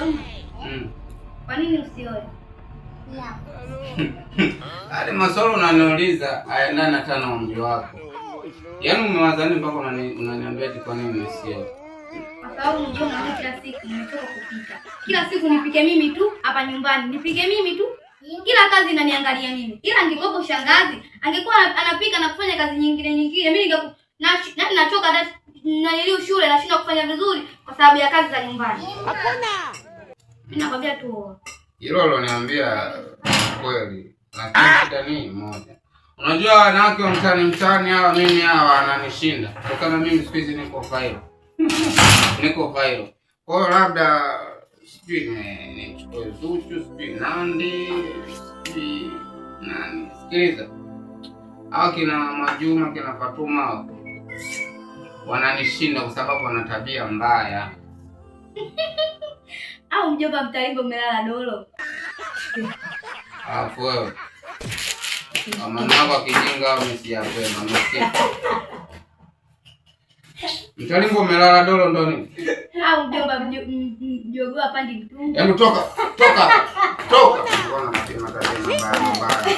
mjomba. Kwa nini usioe? Hadi maswali unaniuliza hayaendani hata na umri wako. Yaani umewaza nini mpaka unaniambia eti kwa nini usioe? Kwa sababu mjomba, kila siku nimetoka kupika. Kila siku nipike mimi tu hapa nyumbani. Nipike mimi tu. Kila kazi inaniangalia mimi. Ila angekuwa shangazi, angekuwa anapika na kufanya kazi nyingine. Mimi nachoka na ile shule nashinda kufanya vizuri kwa sababu ya kazi za nyumbani. Hakuna. Mimi nakwambia tu. Hilo uloniambia kweli. Lakini shida ni moja. Unajua wanawake wa mtaani hawa mimi hawa wananishinda. Kama mimi siku hizi niko viral. Niko viral. Kwa hiyo labda sijui nichukue Zuchu, sijui Nandi, sijui nani. Sikiliza. Hao kina Majuma, kina Fatuma wananishinda kwa sababu wana tabia mbaya. Au mjomba mtalimbo umelala dolo. Alafu wewe. Mama wako kijinga umesiapema, msikia. Mtalimbo umelala dolo ndo nini? Au mjomba mjogoo apandi mtungi. Hebu toka. Mbona unasema tabia mbaya?